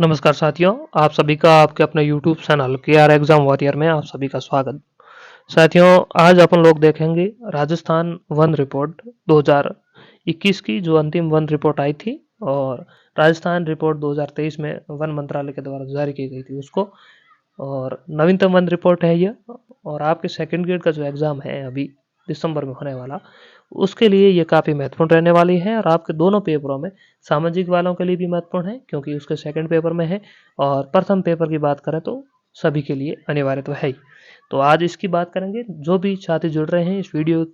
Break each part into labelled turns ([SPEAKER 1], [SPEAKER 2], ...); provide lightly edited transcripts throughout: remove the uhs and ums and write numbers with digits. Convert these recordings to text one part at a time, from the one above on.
[SPEAKER 1] नमस्कार साथियों, आप सभी का आपके अपने YouTube channel KR exam warrior में आप सभी का स्वागत। साथियों, आज अपन लोग देखेंगे राजस्थान वन रिपोर्ट 2021 की जो अंतिम वन रिपोर्ट आई थी और राजस्थान रिपोर्ट 2023 में वन मंत्रालय के द्वारा जारी की गई थी उसको, और नवीनतम वन रिपोर्ट है यह। और आपके सेकंड ग्रेड का जो एग्ज़ाम है अभी दिसंबर में होने वाला, उसके लिए ये काफ़ी महत्वपूर्ण रहने वाली है। और आपके दोनों पेपरों में सामाजिक वालों के लिए भी महत्वपूर्ण है क्योंकि उसके सेकंड पेपर में है, और प्रथम पेपर की बात करें तो सभी के लिए अनिवार्य तो है ही। तो आज इसकी बात करेंगे। जो भी छात्र जुड़ रहे हैं इस वीडियो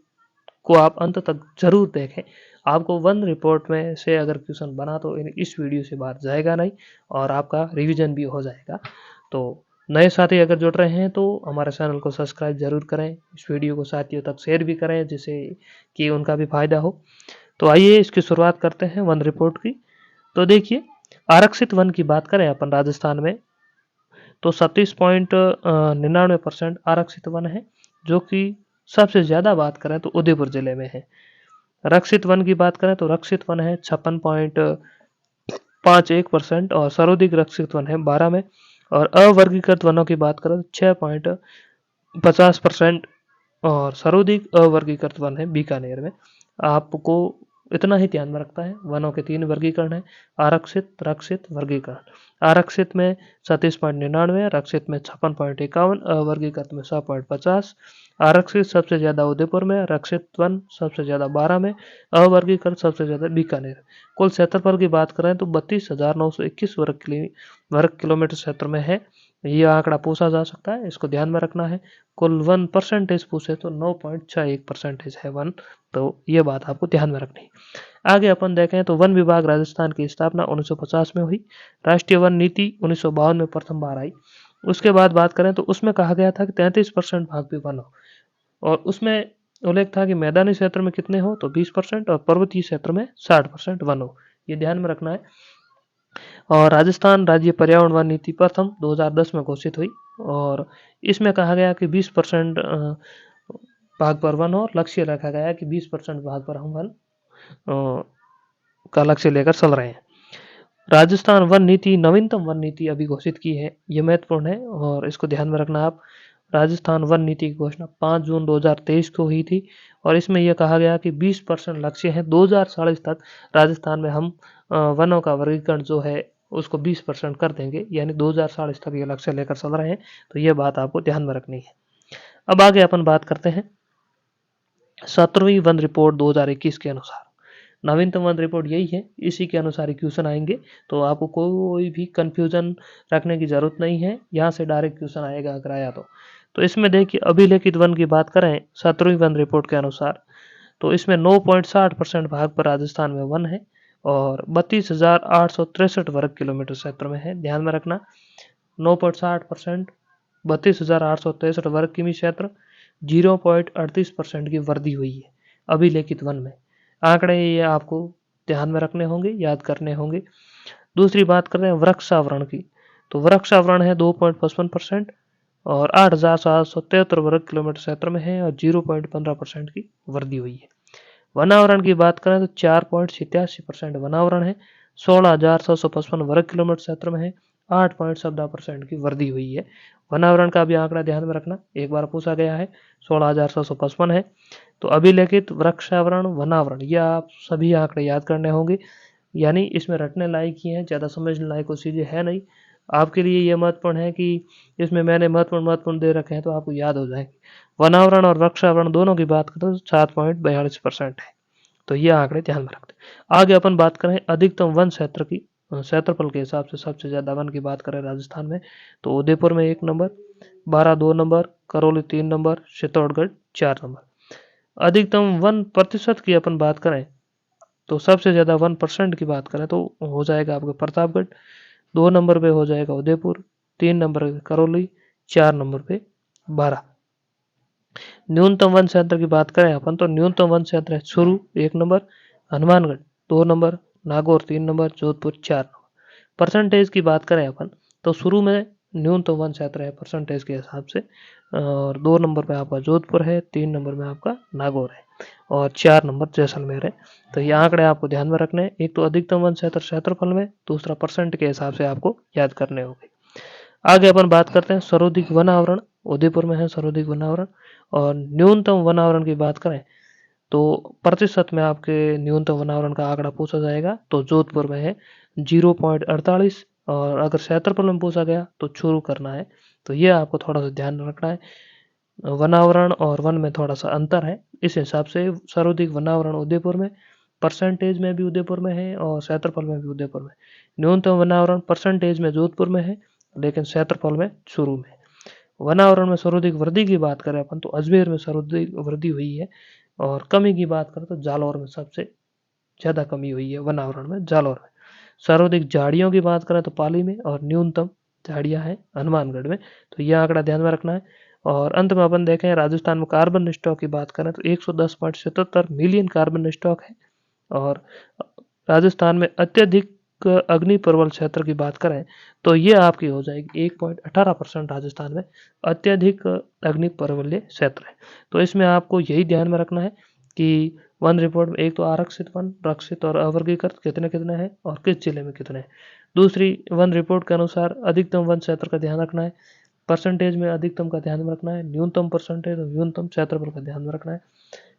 [SPEAKER 1] को आप अंत तक जरूर देखें। आपको वन रिपोर्ट में से अगर क्वेश्चन बना तो इस वीडियो से बाहर जाएगा नहीं और आपका रिवीजन भी हो जाएगा। तो नए साथी अगर जुड़ रहे हैं तो हमारे चैनल को सब्सक्राइब जरूर करें, इस वीडियो को साथियों तक शेयर भी करें जिससे कि उनका भी फायदा हो। तो आइए इसकी शुरुआत करते हैं वन रिपोर्ट की। तो देखिए, आरक्षित वन की बात करें अपन राजस्थान में तो 37.99% आरक्षित वन है, जो कि सबसे ज़्यादा बात करें तो उदयपुर जिले में है। रक्षित वन की बात करें तो रक्षित वन है 56.51% और सर्वाधिक रक्षित वन है 12 में। और अवर्गीकृत वनों की बात करें तो 6.50% और सर्वाधिक अवर्गीकृत वन है बीकानेर में। आपको इतना ही ध्यान में रखता है। वनों के 3 वर्गीकरण है: आरक्षित, रक्षित, वर्गीकरण। आरक्षित में 37.99, रक्षित में 56.51, अवर्गीकृत में 100.50। आरक्षित सबसे ज्यादा उदयपुर में, रक्षित वन सबसे ज्यादा 12 में, अवर्गीकृत सबसे ज्यादा बीकानेर। कुल क्षेत्रफल की बात करें तो 32,921 वर्ग किलोमीटर क्षेत्र में है। यह आंकड़ा पूछा जा सकता है, इसको ध्यान में रखना है। कुल 1% पूछे तो 9.61% है वन, तो ये बात आपको ध्यान में रखनी है। आगे अपन देखें तो वन विभाग राजस्थान की स्थापना 1950 में हुई। राष्ट्रीय वन नीति 1952 में प्रथम बार आई। उसके बाद बात करें तो उसमें कहा गया था कि 33% भाग भी वन हो, और उसमें उल्लेख था कि मैदानी क्षेत्र में कितने हो तो 20% और पर्वतीय क्षेत्र में 60% वन हो। ये ध्यान में रखना है। और राजस्थान राज्य पर्यावरण वन नीति प्रथम 2010 में घोषित हुई और इसमें कहा गया कि 20% भाग पर वन हो, और लक्ष्य रखा गया कि 20% भाग पर हम वन का लक्ष्य लेकर चल रहे हैं। राजस्थान वन नीति नवीनतम वन नीति अभी घोषित की है, ये महत्वपूर्ण है और इसको ध्यान में रखना आप। राजस्थान वन नीति की घोषणा 5 जून 2023 को हुई थी और इसमें यह कहा गया कि 20% लक्ष्य है 2040 तक राजस्थान में हम वनों का वर्गीकरण जो है उसको 20% कर देंगे, यानी 2040 तक ये लक्ष्य लेकर चल रहे हैं। तो ये बात आपको ध्यान में रखनी है। अब आगे अपन बात करते हैं 17वीं वन रिपोर्ट 2021 के अनुसार। नवीनतम वन रिपोर्ट यही है, इसी के अनुसार क्वेश्चन आएंगे, तो आपको कोई भी कंफ्यूजन रखने की जरूरत नहीं है। यहाँ से डायरेक्ट क्वेश्चन आएगा अगर आया तो इसमें देखिए, अभिलेखित वन की बात करें 17वीं वन रिपोर्ट के अनुसार तो इसमें 9.60% भाग पर राजस्थान में वन है और 32,863 वर्ग किलोमीटर क्षेत्र में है। ध्यान में रखना, 9.60%, 32,863 वर्ग किमी क्षेत्र, 0.38% की वृद्धि हुई है अभिलेखित वन में। आंकड़े ये आपको ध्यान में रखने होंगे, याद करने होंगे। दूसरी बात कर रहे हैं वृक्षावरण की, तो वृक्षावरण है 2.55% और 8,773 वर्ग किलोमीटर क्षेत्र में है और 0.15% की वृद्धि हुई है। वनावरण की बात करें तो 4.87% वनावरण है, 16,755 वर्ग किलोमीटर क्षेत्र में है, 8.17% की वृद्धि हुई है। वनावरण का भी आंकड़ा ध्यान में रखना, एक बार पूछा गया है, 16,755 है। तो अभिलेखित वृक्षावरण वनावरण, यह आप सभी आंकड़े याद करने होंगे, यानी इसमें रटने लायक ही है, ज़्यादा समझने लायक कोई चीज़ें है नहीं। आपके लिए ये महत्वपूर्ण है कि इसमें मैंने महत्वपूर्ण दे रखे हैं तो आपको याद हो जाएंगे। वनावरण और वृक्षावरण दोनों की बात करें तो 7.42% है। तो ये आंकड़े ध्यान में रखते हैं। आगे अपन बात करें अधिकतम वन क्षेत्र की, क्षेत्रफल के हिसाब से सबसे ज्यादा वन की बात करें राजस्थान में तो उदयपुर में 1 number, Baran 2 number, Karauli 3 number, Chittorgarh 4 number. अधिकतम वन प्रतिशत की अपन बात करें तो सबसे ज्यादा 1% की बात करें तो हो जाएगा आपका प्रतापगढ़, 2 नंबर पे हो जाएगा उदयपुर, 3 नंबर पे करौली, 4 नंबर पे बारां। न्यूनतम वन क्षेत्र की बात करें अपन तो न्यूनतम वन क्षेत्र है Churu 1 number, Hanumangarh 2 number, Nagaur 3 number, Jodhpur 4 number. Percentage की बात करें अपन तो शुरू में न्यूनतम वन क्षेत्र है परसेंटेज के हिसाब से, और 2 नंबर पे आपका जोधपुर है, 3 नंबर में आपका नागौर है। और 4 नंबर जैसलमेर है। तो ये आंकड़े आपको ध्यान में रखने हैं। एक तो अधिकतम वन क्षेत्रफल में, दूसरा परसेंट के हिसाब से आपको याद करने होंगे। आगे अपन बात करते हैं सर्वाधिक वन आवरण। उदयपुर में है सर्वाधिक वन आवरण। और न्यूनतम वन आवरण की बात करें तो प्रतिशत में आपके न्यूनतम वन आवरण का आंकड़ा पूछा जाएगा तो जोधपुर में है 0.48। और अगर क्षेत्रफल में पूछा गया तो शुरू करना है। तो ये आपको थोड़ा सा ध्यान रखना है। वन आवरण और वन में थोड़ा सा अंतर है, इस हिसाब से सर्वाधिक वन आवरण उदयपुर में, परसेंटेज में भी उदयपुर में है और क्षेत्रफल में भी उदयपुर में। न्यूनतम वन आवरण परसेंटेज में जोधपुर में है, लेकिन क्षेत्रफल में शुरू में। वन आवरण में सर्वाधिक वृद्धि की बात करें अपन तो अजमेर में सर्वाधिक वृद्धि हुई है। और कमी की बात करें तो जालौर में सबसे ज़्यादा कमी हुई है वन आवरण में, जालौर में। सर्वाधिक झाड़ियों की बात करें तो पाली में, और न्यूनतम झाड़ियाँ हैं हनुमानगढ़ में। तो यह आंकड़ा ध्यान में रखना है। और अंत में अपन देखें राजस्थान में कार्बन स्टॉक की बात करें तो 110.77 मिलियन कार्बन स्टॉक है। और राजस्थान में अत्यधिक अग्नि प्रबल क्षेत्र की बात करें तो ये आपकी हो जाएगी 1.18% राजस्थान में अत्यधिक अग्नि प्रबल्य क्षेत्र है। तो इसमें आपको यही ध्यान में रखना है कि वन रिपोर्ट में एक तो आरक्षित वन, रक्षित और अवर्गीकृत कितने कितने हैं और किस जिले में कितने हैं। दूसरी वन रिपोर्ट के अनुसार अधिकतम वन क्षेत्र का ध्यान रखना है, परसेंटेज में अधिकतम का ध्यान में रखना है, न्यूनतम परसेंटेज और न्यूनतम क्षेत्रफल का ध्यान में रखना है।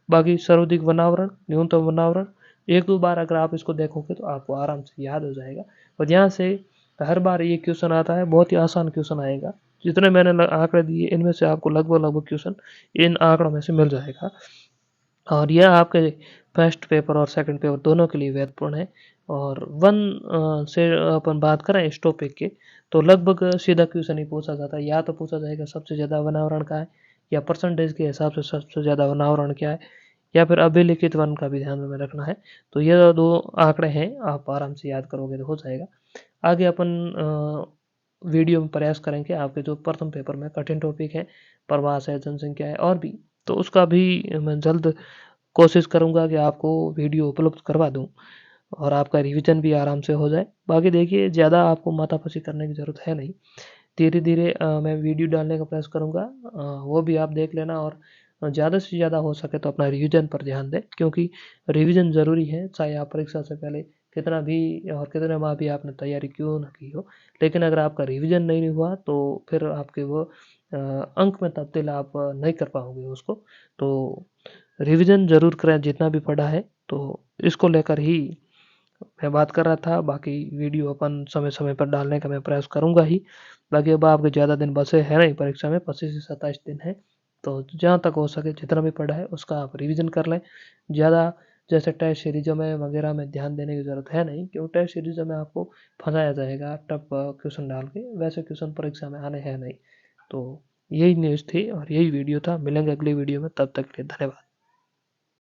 [SPEAKER 1] बाकी सर्वाधिक वनावरण, न्यूनतम वनावरण एक दो बार अगर आप इसको देखोगे तो आपको आराम से याद हो जाएगा। और यहाँ से हर बार ये क्वेश्चन आता है, बहुत ही आसान क्वेश्चन आएगा। जितने मैंने आंकड़े दिए इनमें से आपको लगभग क्वेश्चन इन आंकड़ों में से मिल जाएगा। और यह आपके फर्स्ट पेपर और सेकंड पेपर दोनों के लिए महत्वपूर्ण है। और वन से अपन बात करें इस टॉपिक के तो लगभग सीधा क्वेश्चन ही पूछा जाता है। या तो पूछा जाएगा सबसे ज़्यादा वनावरण का है, या परसेंटेज के हिसाब से सबसे ज़्यादा वनावरण क्या है, या फिर अभिलिखित वन का भी ध्यान में रखना है। तो ये दो आंकड़े हैं, आप आराम से याद करोगे तो हो जाएगा। आगे अपन वीडियो में प्रयास करेंगे आपके जो प्रथम पेपर में कठिन टॉपिक है, प्रवास है, जनसंख्या है और भी, तो उसका भी मैं जल्द कोशिश करूंगा कि आपको वीडियो उपलब्ध करवा दूं और आपका रिवीजन भी आराम से हो जाए। बाकी देखिए ज़्यादा आपको माथापच्ची करने की ज़रूरत है नहीं, धीरे धीरे मैं वीडियो डालने का प्रयास करूंगा, वो भी आप देख लेना। और ज़्यादा से ज़्यादा हो सके तो अपना रिवीजन पर ध्यान दें, क्योंकि रिवीजन ज़रूरी है। चाहे आप परीक्षा से पहले कितना भी और कितने माह भी आपने तैयारी क्यों ना की हो, लेकिन अगर आपका रिवीजन नहीं हुआ तो फिर आपके वो अंक में तब्दील आप नहीं कर पाओगे उसको। तो रिवीजन ज़रूर करें जितना भी पढ़ा है। तो इसको लेकर ही मैं बात कर रहा था। बाकी वीडियो अपन समय समय पर डालने का मैं प्रयास करूंगा ही। बाकी अब आपके ज़्यादा दिन बचे हैं नहीं परीक्षा में, 25 से 27 दिन है। तो जहाँ तक हो सके जितना भी पढ़ा है उसका आप रिवीजन कर लें। ज़्यादा जैसे टेस्ट सीरीजों में वगैरह में ध्यान देने की ज़रूरत है नहीं, क्योंकि टेस्ट सीरीजों में आपको फंसाया जाएगा टफ क्वेश्चन डाल के, वैसे क्वेश्चन परीक्षा में आने हैं नहीं। तो यही न्यूज़ थी और यही वीडियो था। मिलेंगे अगली वीडियो में, तब तक के लिए धन्यवाद।